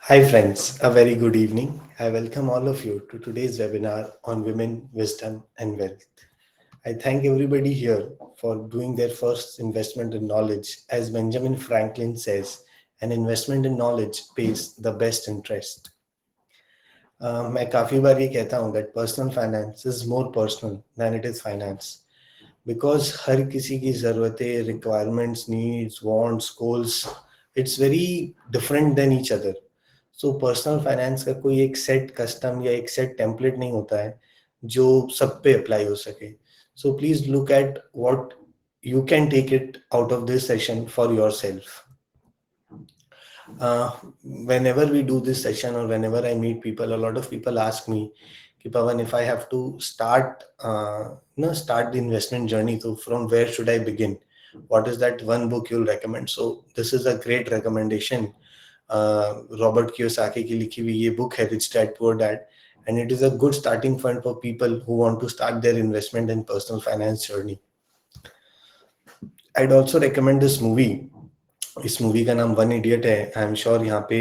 Hi, friends. A very good evening. I welcome all of you to today's webinar on women, wisdom, and wealth. I thank everybody here for doing their first investment in knowledge. As Benjamin Franklin says, an investment in knowledge pays the best interest. मैं काफ़ी बार ये कहता हूँ that personal finance is more personal than it is finance. Because हर किसी की ज़रूरतें, requirements, needs, wants, goals, it's very different than each other. So personal finance का कोई एक सेट कस्टम या एक सेट टेम्पलेट नहीं होता है जो सब पे अप्लाई हो सके. So please look at what you can take it out of this session for yourself. Whenever we do this session or whenever I meet people, a lot of people ask me, Pawan, if I have to start the investment journey, so from where should I begin? What is that one book you'll recommend? So this is a great recommendation. Robert Kiyosaki की लिखी हुई ये book है Rich Dad Poor Dad, and it is a good starting point for people who want to start their investment and personal finance journey. I'd also recommend this movie. इस movie का नाम one idiot है. आई am sure यहाँ पे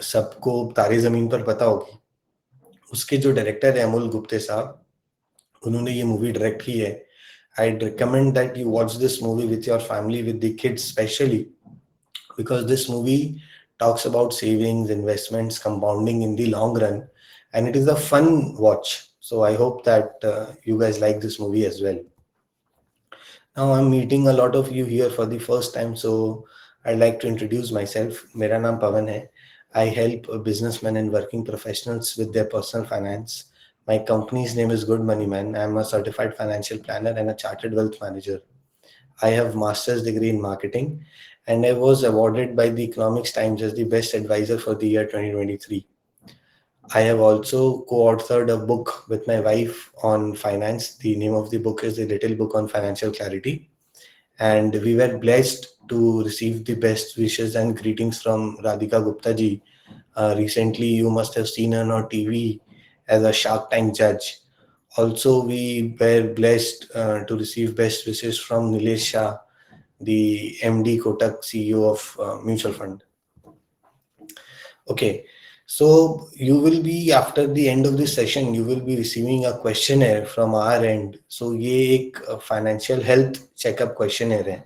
सबको तारे जमीन पर पता होगी. उसके जो डायरेक्टर है अमोल गुप्ते साहब, उन्होंने ये मूवी डायरेक्ट की है. I'd recommend that you watch this movie with your family, with the kids especially, because this movie talks about savings, investments, compounding in the long run, and it is a fun watch. So I hope that you guys like this movie as well. Now I'm meeting a lot of you here for the first time, so I'd like to introduce myself. मेरा नाम पवन है. I help businessmen and working professionals with their personal finance. My company's name is Good Money Man. I'm a certified financial planner and a chartered wealth manager. I have master's degree in marketing, and I was awarded by the Economics Times as the best advisor for the year 2023. I have also co-authored a book with my wife on finance. The name of the book is The Little Book on Financial Clarity. And we were blessed to receive the best wishes and greetings from Radhika Gupta ji. Recently, you must have seen her on TV as a Shark Tank judge. Also, we were blessed to receive best wishes from Nilesh Shah, the MD Kotak CEO of Mutual Fund. Okay, so you will be, after the end of this session, you will be receiving a questionnaire from our end. So ये एक financial health checkup questionnaire है.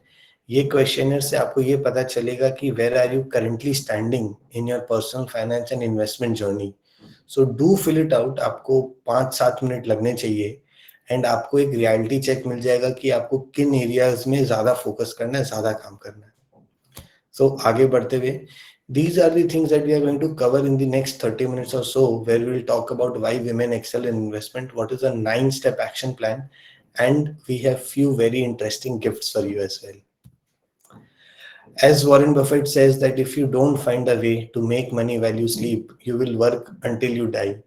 ये questionnaire से आपको ये पता चलेगा कि where are you currently standing in your personal finance and investment journey. So do fill it out. आपको 5-7 मिनट लगने चाहिए, एंड आपको एक रियलिटी चेक मिल जाएगा कि आपको किन एरियाज में ज्यादा फोकस करना है, ज्यादा काम करना है. So आगे बढ़ते हुए, these are the things that we are going to cover in the next 30 minutes or so, where we will talk about why women excel in investment, what is a 9-step action plan, and we have few very interesting gifts for you as well. As Warren Buffett says that if you don't find a way to make money while you sleep, you will work until you die.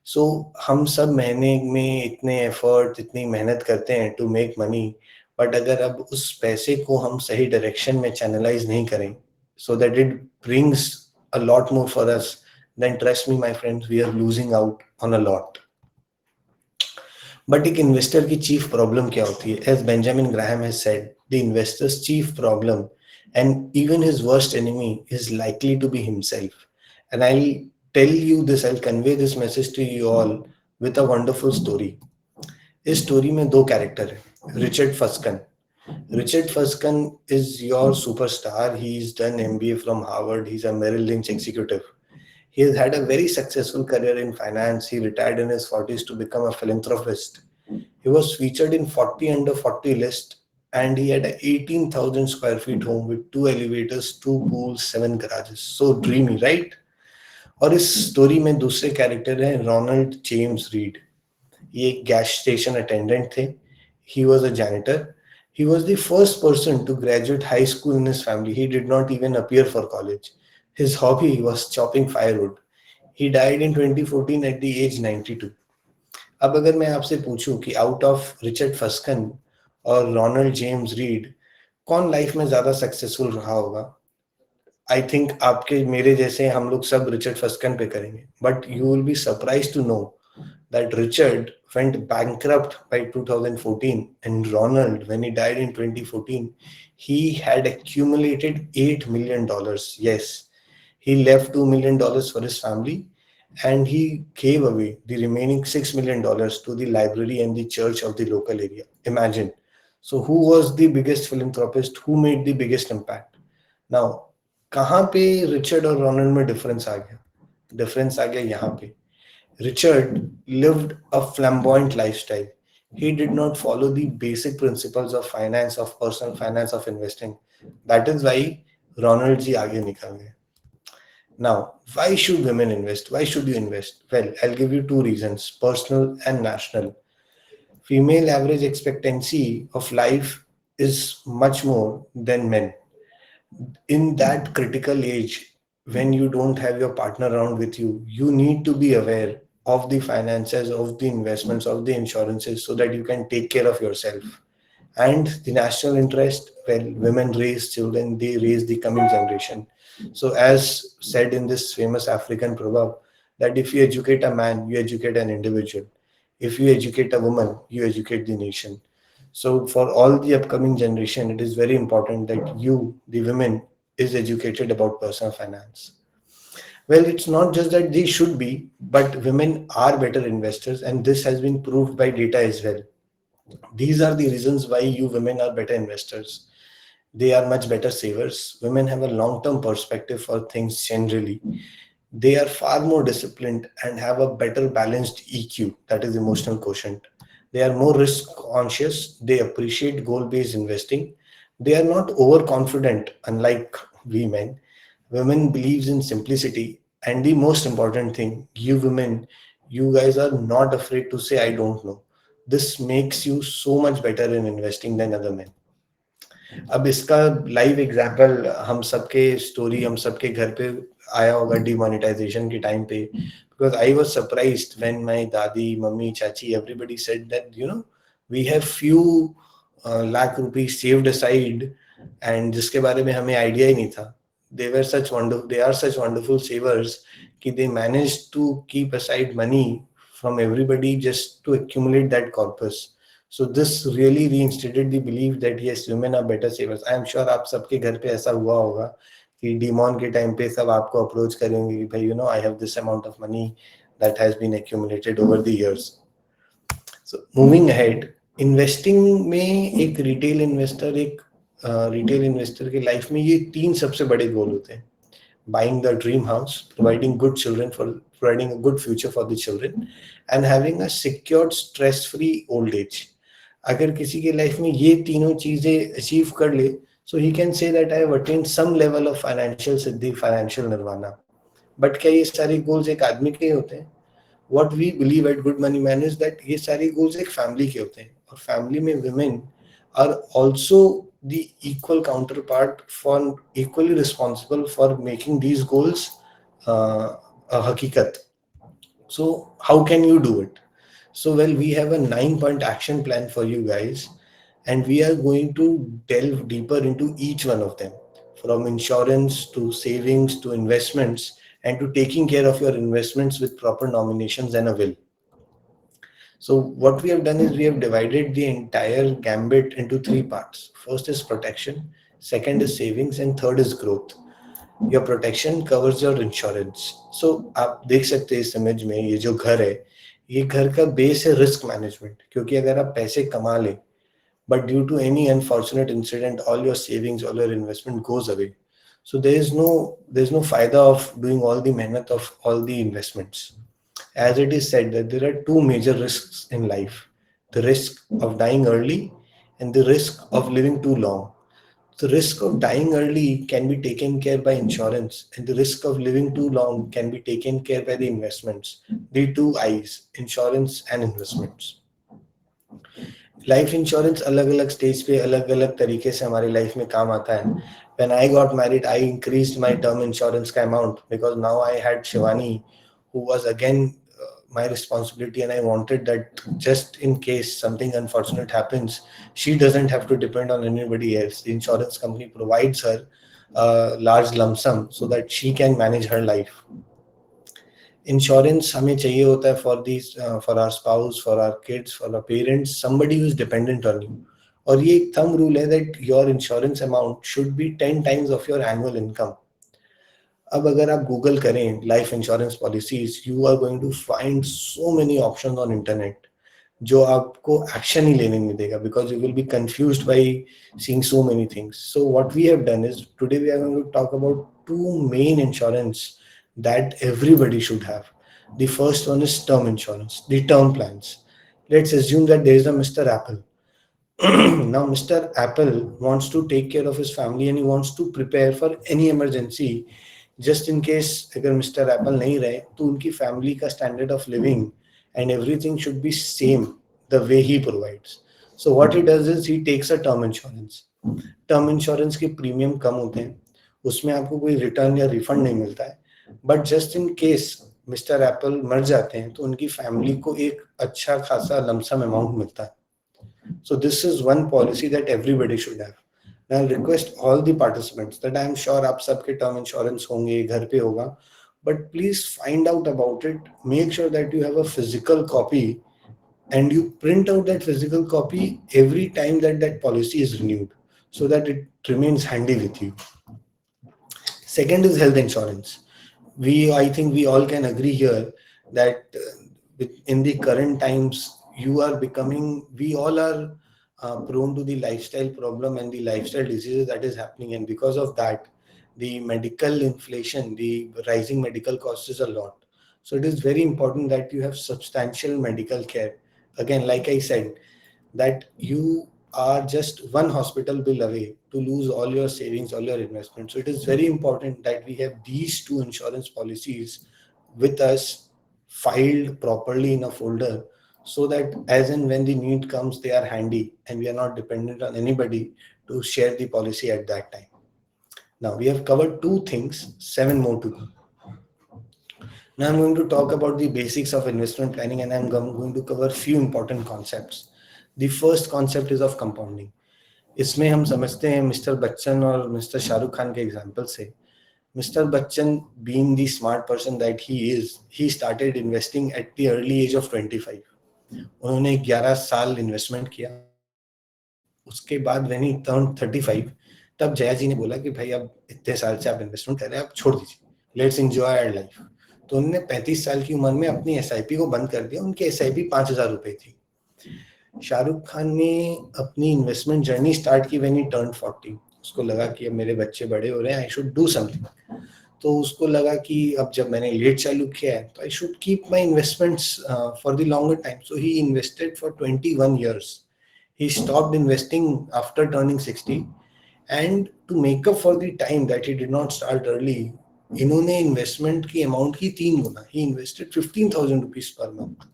So हम सब महीने में इतने effort, इतनी मेहनत करते हैं to make money, but अगर अब उस पैसे को हम सही डायरेक्शन में चैनलाइज नहीं करें, so that it brings a lot more for us, then trust me my friends, we are losing out on a lot. But एक इन्वेस्टर की चीफ प्रॉब्लम क्या होती है? As Benjamin Graham has said, the investor's chief problem and even his worst enemy is likely to be himself. And I'll tell you this, I'll convey this message to you all with a wonderful story. इस story में दो character है. Richard फस्कन. Richard Fuskin is your superstar. He's done MBA from Harvard. He's a Merrill Lynch executive. He has had a very successful career in finance. He retired in his 40s to become a philanthropist. He was featured in 40 under 40 list, and he had a 18,000 square feet home with 2 elevators, 2 pools, 7 garages. So dreamy, right? और इस story में दूसरे character हैं Ronald James read. ये एक gas station attendant थे. He was a janitor. He was the first person to graduate high school in his family. He did not even appear for college. His hobby was chopping firewood. He died in 2014 at the age 92. अब अगर मैं आपसे पूछूं कि out of Richard फस्कन और Ronald James read कौन life में ज्यादा सक्सेसफुल रहा होगा, आई थिंक आपके मेरे जैसे हम लोग सब रिचर्ड फस्कन पे करेंगे. But you will be surprise to know that Richard went bankrupt by 2014, and Ronald, when he died in 2014, he had accumulated $8 million. Yes, He left $2 million for his family, and he gave away the remaining $6 million to the library and the church of the local area. Imagine. So, who was the biggest philanthropist? Who made the biggest impact? Now, कहाँ पे Richard और Ronald में difference आ गया? Difference आ गया यहाँ पे. Richard lived a flamboyant lifestyle. He did not follow the basic principles of finance, of personal finance, of investing. That is why Ronald जी आगे निकल गए. Now, why should women invest? Why should you invest? Well, I'll give you two reasons, personal and national. Female average expectancy of life is much more than men. In that critical age, when you don't have your partner around with you, you need to be aware of the finances, of the investments, of the insurances, so that you can take care of yourself. And the national interest, well, women raise children, they raise the coming generation. So as said in this famous African proverb, that if you educate a man, you educate an individual. If you educate a woman, you educate the nation. So for all the upcoming generation, it is very important that you, the women, is educated about personal finance. Well, it's not just that they should be, but women are better investors, and this has been proved by data as well. These are the reasons why you women are better investors. They are much better savers. Women have a long term perspective for things generally. They are far more disciplined and have a better balanced EQ, that is emotional quotient. They are more risk conscious. They appreciate goal based investing. They are not overconfident, unlike we men. Women believes in simplicity. And the most important thing, you women, you guys are not afraid to say, I don't know. This makes you so much better in investing than other men. अब इसका live example हम सबके story हम सबके घर पे आया होगा डिमोनेटाइजेशन के टाइम पे, because I was surprised when my dadi mummy chachi everybody said that we have few lakh rupees saved aside, and जिसके बारे में हमें आइडिया ही नहीं था. They are such wonderful savers कि they manage to keep aside money from everybody just to accumulate that corpus. So this really reinstated the belief that yes, women are better savers. I am sure आप सबके घर पे ऐसा हुआ होगा कि demon के टाइम पे सब आपको अप्रोच करेंगे कि भाई I have this amount of money that has been accumulated over the years. So moving ahead, investing में एक रिटेल इन्वेस्टर के लाइफ में ये तीन सबसे बड़े गोल होते हैं. Buying the dream house, providing a good future for the children, and having a secured stress-free old age. अगर किसी के लाइफ में ये तीनों चीजें अचीव कर ले, so he can say that I have attained some level of financial siddhi, financial nirvana. But क्या ये सारे गोल्स एक आदमी के होते हैं? What we believe at Good Money Man is that ये सारे गोल्स एक फैमिली के होते हैं, और फैमिली में women are also the equal counterpart for equally responsible for making these goals a hakikat. So how can you do it? So well, we have a 9-point action plan for you guys, and we are going to delve deeper into each one of them, from insurance to savings to investments, and to taking care of your investments with proper nominations and a will. So what we have done is we have divided the entire gambit into three parts. First is protection, second is savings, and third is growth. Your protection covers your insurance. So आप देख सकते हैं इस image में ये जो घर है, ये घर का बेस है रिस्क मैनेजमेंट, क्योंकि अगर आप पैसे कमा ले but due to any unfortunate incident all your savings, all your investment goes away. So there's no फायदा of doing all the मेहनत of all the investments. As it is said that there are two major risks in life: the risk of dying early and the risk of living too long. The risk of dying early can be taken care by insurance, and the risk of living too long can be taken care by the investments. The two I's, insurance and investments. Life insurance अलग अलग stage पे अलग अलग तरीके से हमारी life में काम आता है. When I got married, I increased my term insurance का amount because now I had Shivani, who was again my responsibility, and I wanted that just in case something unfortunate happens, she doesn't have to depend on anybody else. The insurance company provides her a large lump sum so that she can manage her life. Insurance हमें चाहिए होता है for our spouse, for our kids, for our parents, somebody who is dependent on you. और ये एक thumb rule है that your insurance amount should be 10 times of your annual income. अब अगर आप गूगल करें life insurance policies, you are going to find so many options on internet जो आपको एक्शन ही लेने नहीं देगा, because you will B confused by seeing so many things. So what we have done is today we are going to talk about two main insurance that everybody should have. The first one is term insurance, the term plans. Let's assume that there is a Mr. Apple. Now Mr. Apple wants to take care of his family and he wants to prepare for any emergency. Just in case अगर Mr. Apple नहीं रहे तो उनकी family का standard of living and everything should be same the way he provides. So what he does is he takes a term insurance. Term insurance के premium कम होते हैं, उसमें आपको कोई रिटर्न या रिफंड नहीं मिलता है, but just in case mister Apple मर जाते हैं तो उनकी फैमिली को एक अच्छा खासा लमसम अमाउंट मिलता है. So this is one policy that everybody should have. Now I'll request all the participants that I am sure आप सबके term insurance होंगे, घर पे होगा, but please find out about it. Make sure that you have a physical copy and you print out that physical copy every time that that policy is renewed so that it remains handy with you. Second is health insurance. I think we all can agree here that in the current times, we all are prone to the lifestyle problem and the lifestyle diseases that is happening. And because of that, the medical inflation, the rising medical costs is a lot. So it is very important that you have substantial medical care. Again, like I said, that you are just one hospital bill away to lose all your savings, all your investments. So it is very important that we have these two insurance policies with us filed properly in a folder so that as and when the need comes, they are handy and we are not dependent on anybody to share the policy at that time. Now we have covered two things, seven more to go. Now I'm going to talk about the basics of investment planning and I'm going to cover few important concepts. The first concept is of compounding. इसमें हम समझते हैं mister Bachchan और mister Shahrukh Khan के example से. Mr. Bachchan, being the smart person that he is, he started investing at the early age of 25. उन्होंने 11 साल investment किया. उसके बाद when he turned 35, तब जया जी ने बोला कि भाई अब इतने साल से आप इन्वेस्टमेंट कर रहे हैं, आप छोड़ दीजिए, लेट्स एंजॉय आवर लाइफ. तो उन्होंने 35 साल की उम्र में अपनी एसआईपी को बंद कर दिया. उनकी एसआईपी 5,000 रुपए थी. शाहरुख खान ने अपनी इन्वेस्टमेंट जर्नी स्टार्ट की व्हेन ही टर्न्ड 40. उसको लगा कि अब मेरे बच्चे बड़े हो रहे हैं, आई शुड डू समथिंग. तो उसको लगा कि अब जब मैंने लेट चालू किया है तो I should keep my investments for the longer time. So he invested for 21 years. He stopped investing after turning 60, and to make up for the time that he did not start early, इन्होंने investment की amount की 3 गुना. He invested 15,000 rupees per month.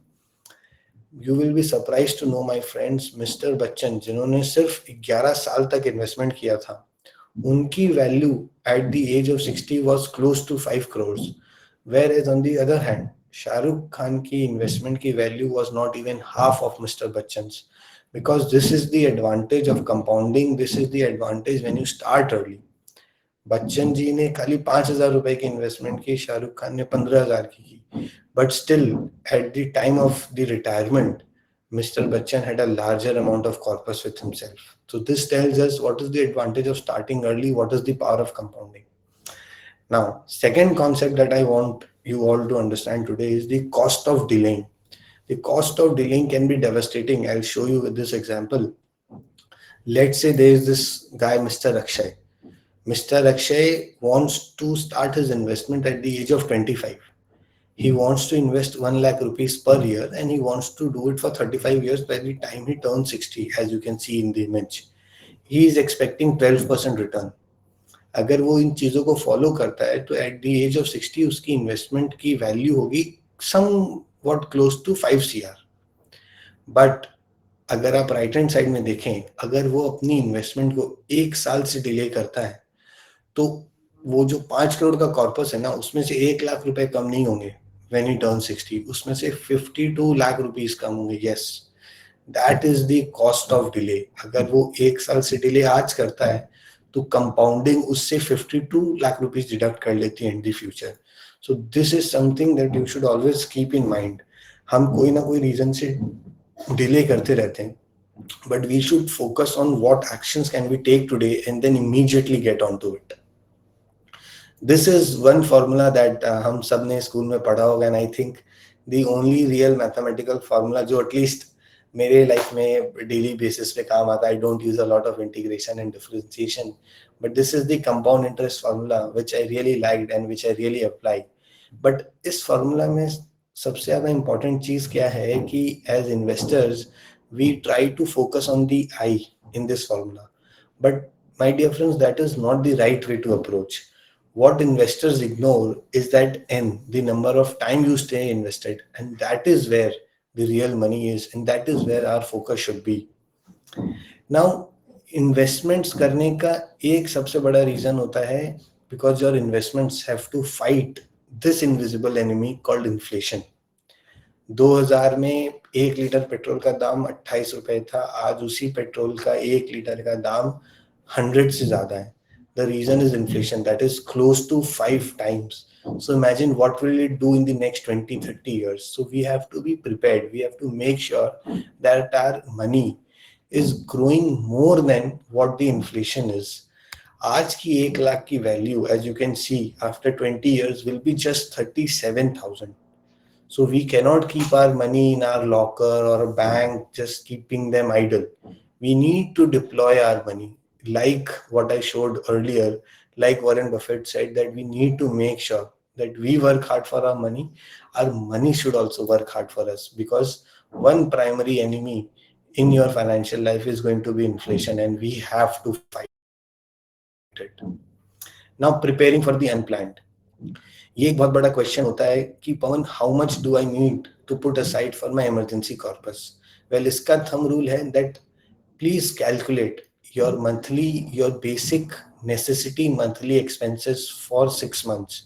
You will be surprised to know, my friends, mister Bachchan जिन्होंने सिर्फ 11 साल तक investment किया था, उनकी value at the age of 60 was close to 5 crores. Whereas on the other hand, Shahrukh Khan ki investment ki value was not even half of Mr. Bachchan's. Because this is the advantage of compounding. This is the advantage when you start early. Bachchan ji ने खाली 5,000 रुपए की investment की, शाहरुख खान ने 15,000 की. But still, at the time of the retirement, Mr. Bachchan had a larger amount of corpus with himself. So this tells us what is the advantage of starting early, what is the power of compounding. Now, second concept that I want you all to understand today is the cost of delaying. The cost of delaying can be devastating. I'll show you with this example. Let's say there is this guy, Mr. Akshay. Mr. Akshay wants to start his investment at the age of 25. He wants to invest 1 lakh rupees per year and he wants to do it for 35 years by the time he turns 60, as you can see in the image. He is expecting 12% return. अगर वो इन चीज़ों को follow करता है तो at the age of 60 उसकी investment की value होगी somewhat close to 5 CR. But अगर आप राइट हैंड साइड में देखें, अगर वो अपनी इन्वेस्टमेंट को 1 साल से डिले करता है तो वो जो 5 करोड़ का कॉर्पस है ना, उसमें से 1 लाख रुपए कम नहीं होंगे when he turns 60. उसमें से 52 लाख रुपीस कम होंगे. Yes, that is the cost of delay. अगर वो 1 साल से डिले आज करता है तो कंपाउंडिंग उससे 52 लाख रुपीस डिडक्ट कर लेती है in the future. So this is something that you should always keep in mind. हम कोई ना कोई रीजन से डिले करते रहते हैं, but we should focus on what actions can we take today and then immediately get onto it. This is one formula that हम सब ने स्कूल में पढ़ा होगा, and I think the only real mathematical formula जो at least मेरे life में daily basis पे काम आता है. I don't use a lot of integration and differentiation, but this is the compound interest formula which I really liked and which I really apply. But इस formula में सबसे ज़्यादा important चीज़ क्या है कि as investors we try to focus on the I in this formula, but my dear friends, that is not the right way to approach. What investors ignore is that N, the number of time you stay invested, and that is where the real money is, and that is where our focus should be. Now, investments करने का एक सबसे बड़ा reason होता है because your investments have to fight this invisible enemy called inflation. 2000 में 1 litre petrol का दाम 28 रुपए था. आज उसी पेट्रोल का 1 लीटर का दाम 100 से ज्यादा है. The reason is inflation that is close to 5 times. So imagine what will it do in the next 20-30 years. So we have to be prepared. We have to make sure that our money is growing more than what the inflation is. आज की 1 लाख की value, as you can see, after 20 years will be just 37,000. So we cannot keep our money in our locker or a bank, just keeping them idle. We need to deploy our money. Like what I showed earlier, like Warren Buffett said, that we need to make sure that we work hard for our money should also work hard for us, because one primary enemy in your financial life is going to be inflation, and we have to fight it. Now, preparing for the unplanned. ये एक बहुत बड़ा question होता है कि Pawan, how much do I need to put aside for my emergency corpus. Well, इसका thumb rule है that please calculate your monthly, your basic necessity monthly expenses for 6 months.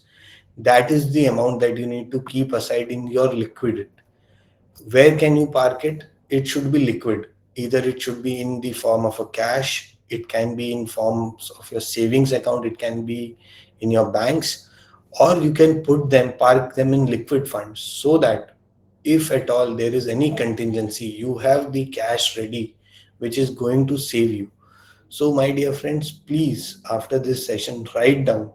That is the amount that you need to keep aside in your liquid. Where can you park it? It should be liquid. Either it should be in the form of a cash, it can be in forms of your savings account, it can be in your banks, or you can park them in liquid funds, so that if at all there is any contingency, you have the cash ready, which is going to save you. So my dear friends, please, after this session, write down,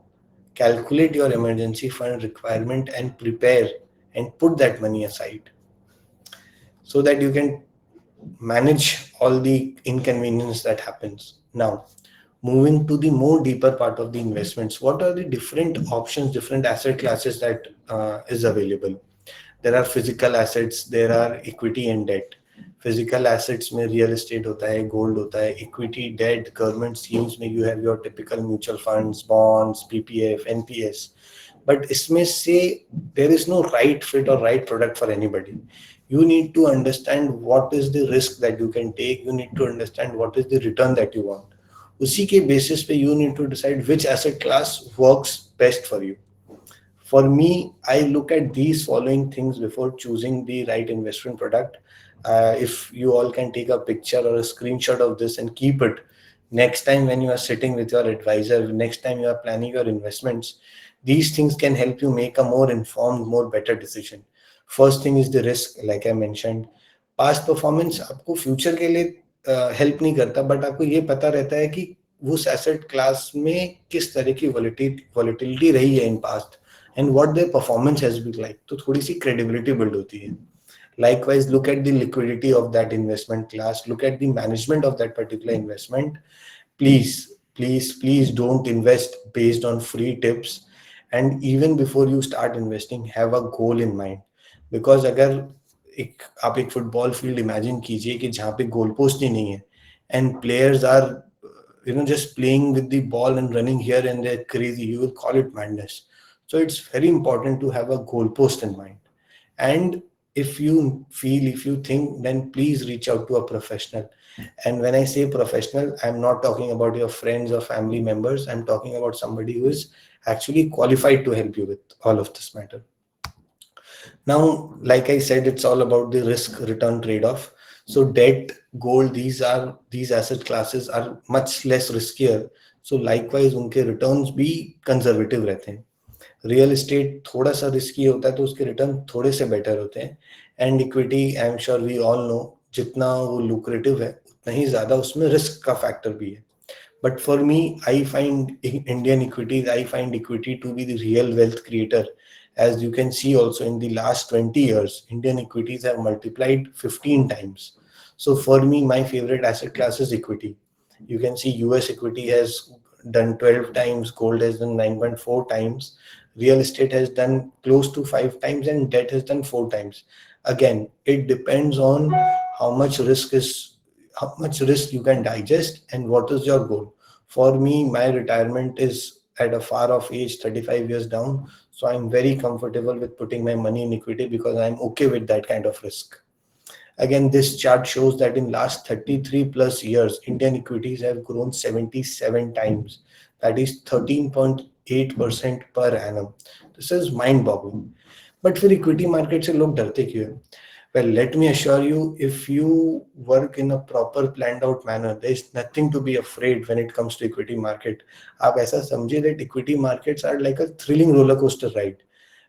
calculate your emergency fund requirement and prepare and put that money aside, so that you can manage all the inconvenience that happens. Now, moving to the more deeper part of the investments, what are the different options, different asset classes that is available? There are physical assets, there are equity and debt. Physical assets में real estate होता है, gold होता है. Equity, debt, government schemes में you have your typical mutual funds, bonds, PPF, NPS. But इसमें से there is no right fit or right product for anybody. You need to understand what is the risk that you can take. You need to understand what is the return that you want. उसी के basis पे you need to decide which asset class works best for you. For me, I look at these following things before choosing the right investment product. If you all can take a picture or a screenshot of this and keep it, next time when you are sitting with your advisor, next time you are planning your investments, these things can help you make a more informed, more better decision. First thing is the risk, like I mentioned. Past performance आपको future के लिए help नहीं करता, but आपको ये पता रहता है कि उस एसेट क्लास में किस तरह की वॉलिटिलिटी रही है in past, and what their performance has been like. तो थोड़ी सी credibility build होती है. Likewise, look at the liquidity of that investment class. Look at the management of that particular investment. Please don't invest based on free tips. And even before you start investing, have a goal in mind. Because अगर आप एक football field imagine कीजिए कि जहाँ पे goal post ही नहीं है, and players are just playing with the ball and running here and there crazy, you will call it madness. So it's very important to have a goalpost in mind. And if you think, then please reach out to a professional. And when I say professional, I'm not talking about your friends or family members. I'm talking about somebody who is actually qualified to help you with all of this matter. Now, like I said, it's all about the risk return trade-off. So debt, gold, these asset classes are much less riskier. So likewise, उनके returns भी conservative रहते हैं. Real estate थोड़ा सा risky होता है, तो उसके रिटर्न थोड़े से बेटर होते हैं. And equity, I am sure we all know, जितना वो लुक्रेटिव है उतना ही ज्यादा उसमें रिस्क का फैक्टर भी है. But for me, I find Indian equities, I find equity to be the real wealth creator. As you can see also in the last 20 years, Indian equities have multiplied 15 times. So for me, my favorite asset class is equity. You can see US equity has done 12 times, gold has done 9.4 times, real estate has done close to 5 times, and debt has done 4 times. Again, it depends on how much risk is how much risk you can digest and what is your goal. For me, my retirement is at a far off age, 35 years down. So I'm very comfortable with putting my money in equity because I'm okay with that kind of risk. Again, this chart shows that in last 33 plus years, Indian equities have grown 77 times. That is 13.8% per annum. This is mind boggling. But फिर equity market से लोग डरते क्यों हैं? Well, let me assure you, if you work in a proper planned out manner, there is nothing to be afraid when it comes to equity market. आप ऐसा समझिए that equity markets are like a thrilling roller coaster ride.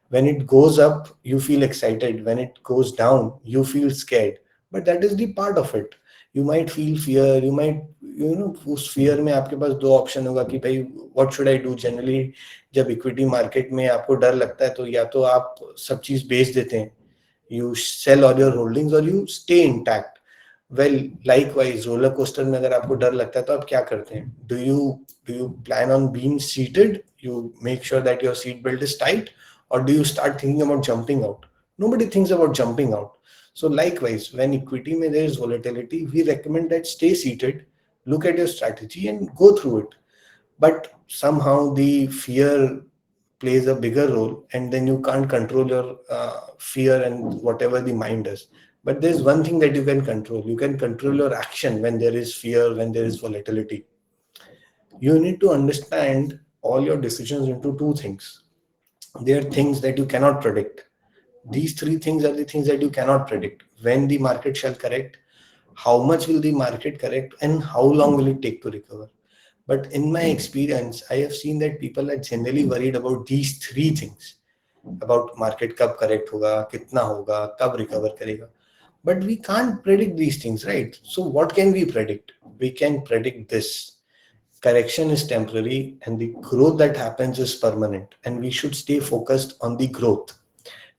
When it goes up, you feel excited. When it goes down, you feel scared. But that is the part of it. You might feel fear. You might, उस fear में आपके पास दो option होगा कि भाई what should I do? Generally, जब equity market में आपको डर लगता है तो या तो आप सब चीज बेच देते हैं, you sell all your holdings or you stay intact. Well, likewise, roller coaster में अगर आपको डर लगता है तो आप क्या करते हैं? Do you plan on being seated? You make sure that your seat belt is tight, or do you start thinking about jumping out? Nobody thinks about jumping out. So likewise, when equity में there is volatility, we recommend that stay seated, look at your strategy and go through it. But somehow the fear plays a bigger role, and then you can't control your fear and whatever the mind does. But there's one thing that you can control. You can control your action when there is fear, when there is volatility. You need to understand all your decisions into two things. There are things that you cannot predict. These three things are the things that you cannot predict. When the market shall correct, how much will the market correct, and how long will it take to recover? But in my experience, I have seen that people are generally worried about these three things. About market कब correct होगा, कितना होगा, कब recover करेगा. But we can't predict these things, right? So what can we predict? We can predict this. Correction is temporary and the growth that happens is permanent, and we should stay focused on the growth.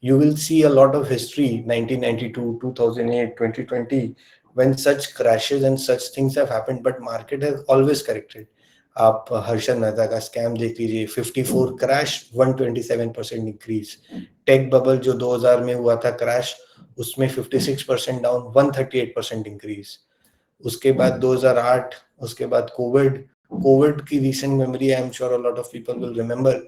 You will see a lot of history, 1992, 2008, 2020, when such crashes and such things have happened, but market has always corrected. आप हर्षद मेहता का scam देख लीजिए, 54 crash, 127% increase. Tech bubble जो 2000 में हुआ था crash, उसमें 56% down, 138% increase. उसके बाद 2008, उसके बाद कोविड की recent memory, I am sure a lot of people will remember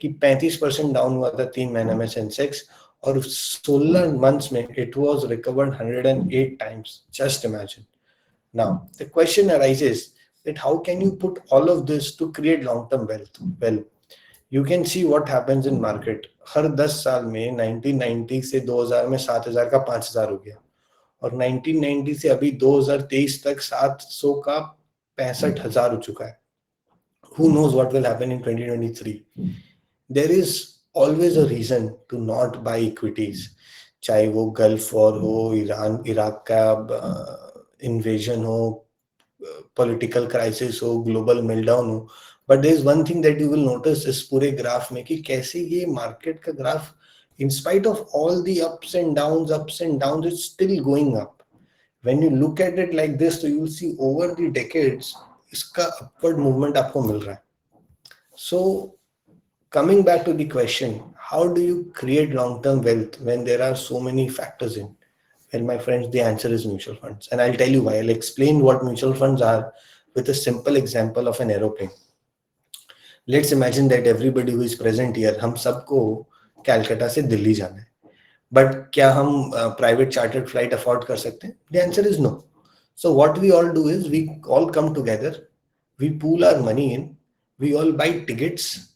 कि 35% डाउन हुआ था 3 महीने में सेंसेक्स, और 16 मंथ्स में it was recovered 108 times. Just imagine. Now, the question arises that how can you put all of this to create long-term wealth? Well, you can see what happens in market. हर 10 साल में 1990 से 2000 में 7000 का 5000 हो गया, और 1990 से अभी 2023 तक 700 का 65,000 हो चुका है. Who knows what will happen in 2023? There is always a reason to not buy equities. चाहे वो गल्फ वॉर हो, ईरान इराक का invasion हो, political crisis हो, global meltdown हो. But there is one thing that you will notice इस पूरे graph में कि कैसे ये मार्केट का graph, in spite of all the ups and downs, it's still going up. When you look at it like this, so you will see over the decades इसका upward movement आपको मिल रहा है. So coming back to the question, how do you create long-term wealth when there are so many factors in? Well, my friends, the answer is mutual funds. And I'll tell you why. I'll explain what mutual funds are with a simple example of an aeroplane. Let's imagine that everybody who is present here, हम सबको कैलकाटा से दिल्ली जाना है. But क्या हम private chartered flight afford कर सकते हैं? The answer is no. So what we all do is we all come together, we pool our money in, we all buy tickets,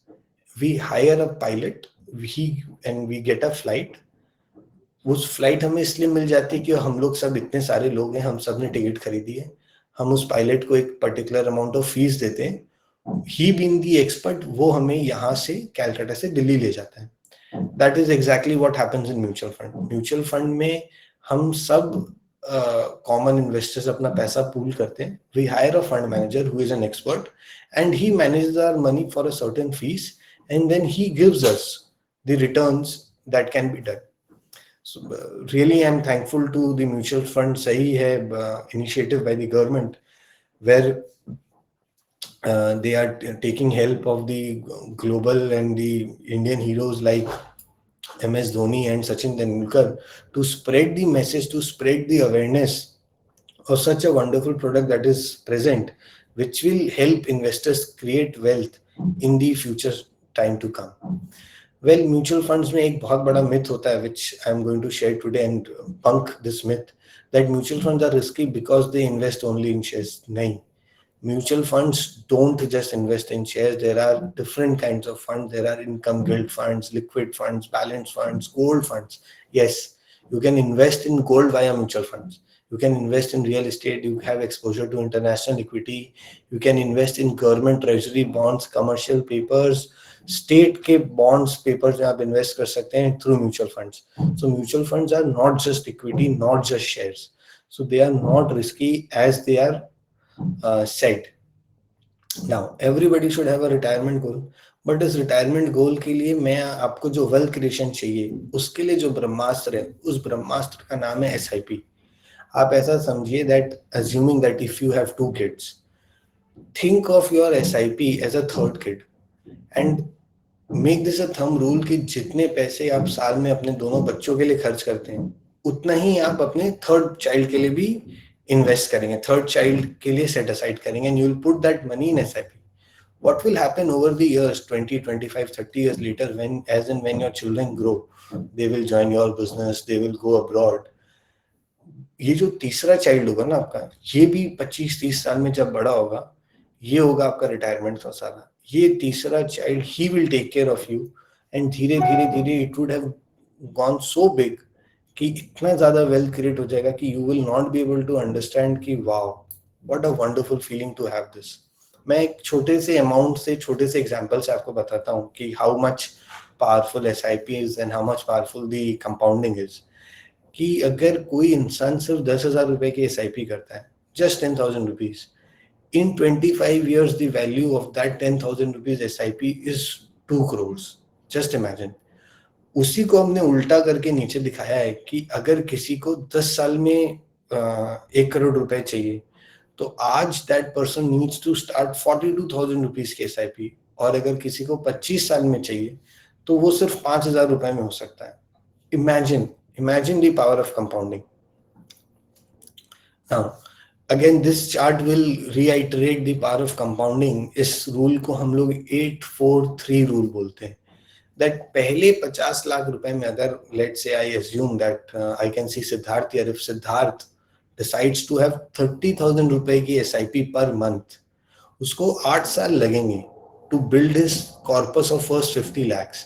we hire a pilot, we get a flight. उस flight हमें इसलिए मिल जाती है कि हम लोग सब इतने सारे लोग हैं, हम सब ने टिकट खरीदी है. हम उस पायलट को एक पर्टिकुलर अमाउंट ऑफ फीस देते हैं. ही बीइंग द एक्सपर्ट, वो हमें यहाँ से कैलकाटा से दिल्ली ले जाता है. That is exactly what happens in mutual fund. Mutual fund में हम सब कॉमन इन्वेस्टर्स अपना पैसा पूल करते हैं, we hire a fund manager who is an expert and he manages our money for a certain fee and then he gives us the returns that can be done. So, really, I'm thankful to the mutual fund. सही है initiative by the government where they are taking help of the global and the Indian heroes like MS Dhoni and Sachin Tendulkar to spread the message, to spread the awareness of such a wonderful product that is present, which will help investors create wealth in the future time to come. Well, mutual funds में एक बहुत बड़ा myth होता है which I am going to share today and punk this myth that mutual funds are risky because they invest only in shares. नहीं, mutual funds don't just invest in shares. There are different kinds of funds. There are income guild funds, liquid funds, balanced funds, gold funds. Yes, you can invest in gold via mutual funds. You can invest in real estate. You have exposure to international equity. You can invest in government treasury bonds, commercial papers, state के bonds papers में आप invest कर सकते हैं through mutual funds. So mutual funds are not just equity, not just shares. So they are not risky as they are said. Now everybody should have a retirement goal, but इस retirement goal के लिए मैं आपको जो wealth creation चाहिए उसके लिए जो ब्रह्मास्त्र है उस ब्रह्मास्त्र का नाम है SIP. आप ऐसा समझिए that assuming that if you have 2 kids, think of your SIP as a third kid and make this a thumb rule कि जितने पैसे आप साल में अपने दोनों बच्चों के लिए खर्च करते हैं उतना ही आप अपने थर्ड चाइल्ड के लिए भी इन्वेस्ट करेंगे, थर्ड चाइल्ड के लिए सेट असाइड करेंगे and you will put that money in SIP. What will happen over the years 20, 25, 30 years later when as and when your children grow, they will join your business, they will go abroad. ये जो तीसरा child होगा ना आपका, ये भी 25-30 साल में जब बड़ा होगा, ये होगा आपका रिटायरमेंट का सारा. ये तीसरा child he will take care of you and धीरे धीरे धीरे it would have gone so big कि इतना ज्यादा वेल्थ क्रिएट हो जाएगा कि you will not be able to understand कि wow what a wonderful feeling to have this. मैं एक छोटे से अमाउंट से छोटे से एग्जांपल से आपको बताता हूँ कि how much powerful SIP is and how much powerful the compounding is. कि अगर कोई इंसान सिर्फ 10,000 रुपए की SIP करता है, just 10,000 rupees, in 25 years the value of that 10,000 rupees SIP is 2 crores. Just imagine. उसी को हमने उल्टा करके नीचे दिखाया है कि अगर किसी को 10 साल में 1 करोड़ रुपए चाहिए तो आज that person needs to start 42,000 rupees की SIP और अगर किसी को 25 साल में चाहिए तो वो सिर्फ 5,000 रुपए में हो सकता है. Imagine the power of compounding. Now, again, this chart will reiterate the power of compounding. इस रूल को हम लोग 843 रूल बोलते हैं. That पहले 50 लाख रुपए में अगर let's say I assume that I can see Siddharth here. If Siddharth decides to have 30,000 रुपए की SIP per month, उसको 8 साल लगेंगे to build his corpus of first 50 lakhs.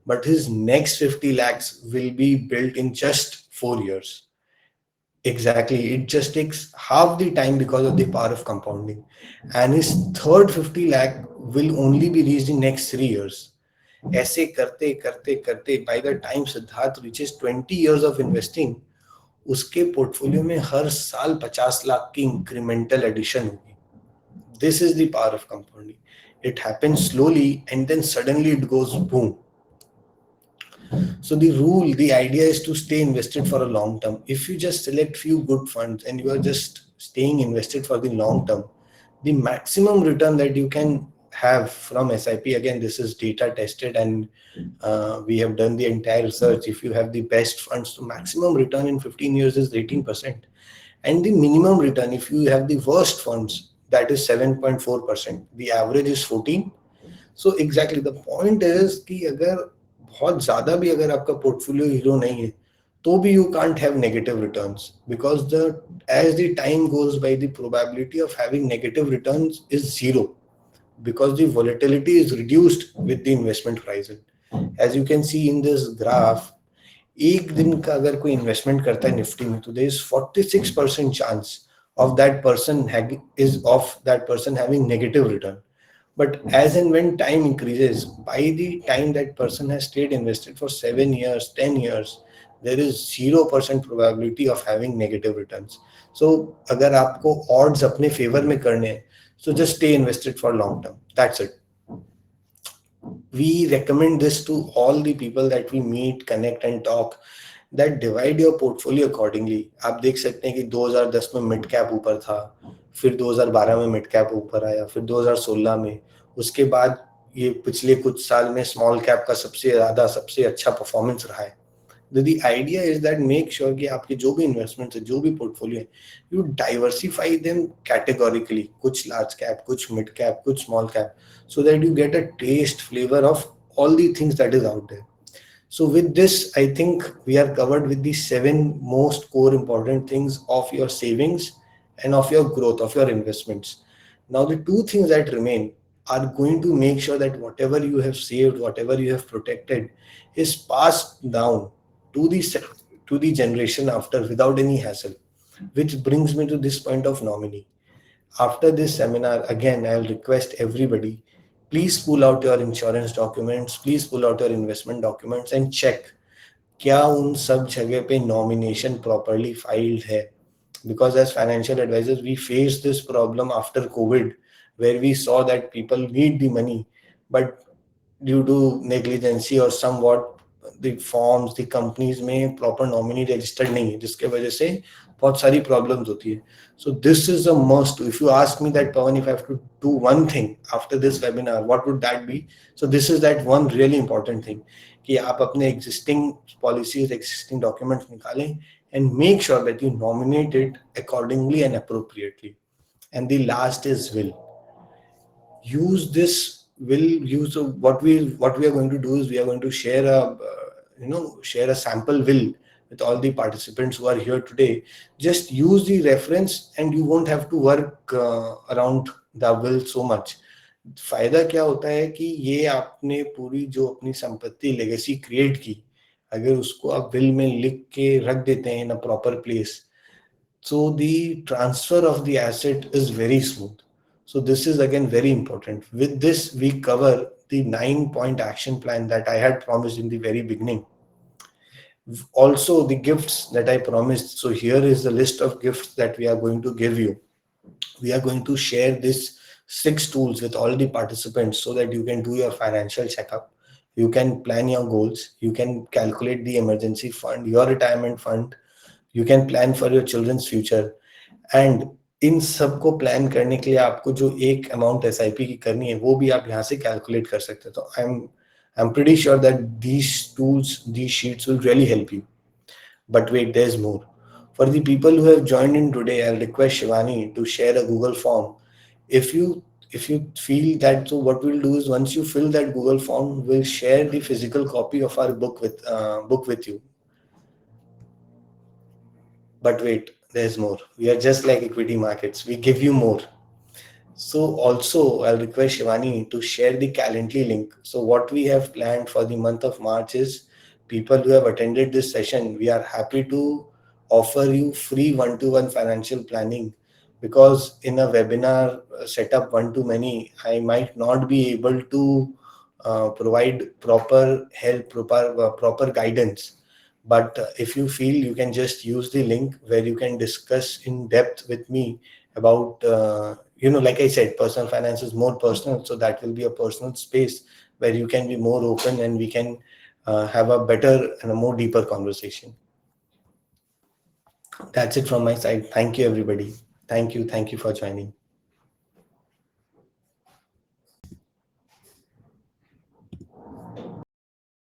But his next 50 lakhs will be built in just 4 years. Exactly. It just takes half the time because of the power of compounding. And his third 50 lakh will only be reached in next 3 years. ऐसे करते करते करते by the time Siddharth reaches 20 years of investing, उसके portfolio में हर साल 50 लाख की incremental addition होगी. This is the power of compounding. It happens slowly and then suddenly it goes boom. So the idea is to stay invested for a long term. If you just select few good funds and you are just staying invested for the long term, the maximum return that you can have from SIP, again, this is data tested and we have done the entire research. If you have the best funds, the maximum return in 15 years is 18%. And the minimum return, if you have the worst funds, that is 7.4%. The average is 14. So exactly the point is कि अगर बहुत ज्यादा भी अगर आपका portfolio hero नहीं है तो भी you can't have negative returns because as the time goes by the probability of having negative returns is zero because the volatility is reduced with the investment horizon. As you can see in this graph, एक दिन का अगर कोई investment करता है Nifty में तो there is 46% chance of that person having negative return. But as and when time increases, by the time that person has stayed invested for 7 years, 10 years, there is 0% probability of having negative returns. So अगर आपको odds अपने favor में करने हैं, so just stay invested for long term. That's it. We recommend this to all the people that we meet, connect and talk, that divide your portfolio accordingly. आप देख सकते हैं कि 2010 में मिड कैप ऊपर था, फिर 2012 में मिड कैप ऊपर आया, फिर 2016 में, उसके बाद ये पिछले कुछ साल में स्मॉल कैप का सबसे अच्छा परफॉर्मेंस रहा है. The idea is that make sure कि आपके जो भी इन्वेस्टमेंट्स है, जो भी पोर्टफोलियो है, you diversify them categorically, कुछ large cap, कुछ mid cap, कुछ small cap, so that you get a taste flavor of all the things that is out there. So with this, I think we are covered with the 7 most core important things of your savings and of your growth of your investments. Now the two things that remain are going to make sure that whatever you have saved, whatever you have protected, is passed down to the to the generation after without any hassle. Which brings me to this point of nominee. After this seminar, again, I'll request everybody, please pull out your insurance documents, please pull out your investment documents and check क्या उन सब जगह पे nomination properly filed है. Because as financial advisors, we faced this problem after COVID, where we saw that people need the money, but due to negligence or somewhat, the forms, the companies में proper nominee registered नहीं है, जिसके वजह से बहुत सारी problems होती है. So this is a must. If you ask me that, Pawan, if I have to do one thing after this webinar, what would that be? So this is that one really important thing कि आप अपने existing policies, existing documents निकालें and make sure that you nominate it accordingly and appropriately. And the last is will. Use this will use what we are going to do is we are going to share a sample will with all the participants who are here today. Just use the reference and you won't have to work around the will so much. फायदा क्या होता है कि ये आपने पूरी जो अपनी संपत्ति लेगेसी क्रिएट की, अगर उसको आप विल में लिख के रख देते हैं in a proper place, so the transfer of the asset is very smooth. So this is again very important. With this, we cover the 9-point action plan that I had promised in the very beginning. Also the gifts that I promised. So here is the list of gifts that we are going to give you. We are going to share this 6 tools with all the participants so that you can do your financial checkup. You can plan your goals. You can calculate the emergency fund, your retirement fund. You can plan for your children's future. And in सबको plan करने के लिए आपको जो एक amount SIP की करनी है वो भी आप यहाँ से कैलकुलेट कर सकते हैं. तो I am pretty sure that these tools, these sheets will really help you. But wait, there is more. For the people who have joined in today, I'll request Shivani to share a Google form. If you feel that, so what we'll do is once you fill that Google form, we'll share the physical copy of our book with you. But wait, there's more. We are just like equity markets. We give you more. So also, I'll request Shivani to share the Calendly link. So what we have planned for the month of March is people who have attended this session, we are happy to offer you free one-to-one financial planning, because in a webinar setup one-to-many, I might not be able to provide proper help, proper guidance. But if you feel, you can just use the link where you can discuss in depth with me about, like I said, personal finance is more personal. So that will be a personal space where you can be more open and we can have a better and a more deeper conversation. That's it from my side. Thank you, everybody. Thank you. Thank you for joining.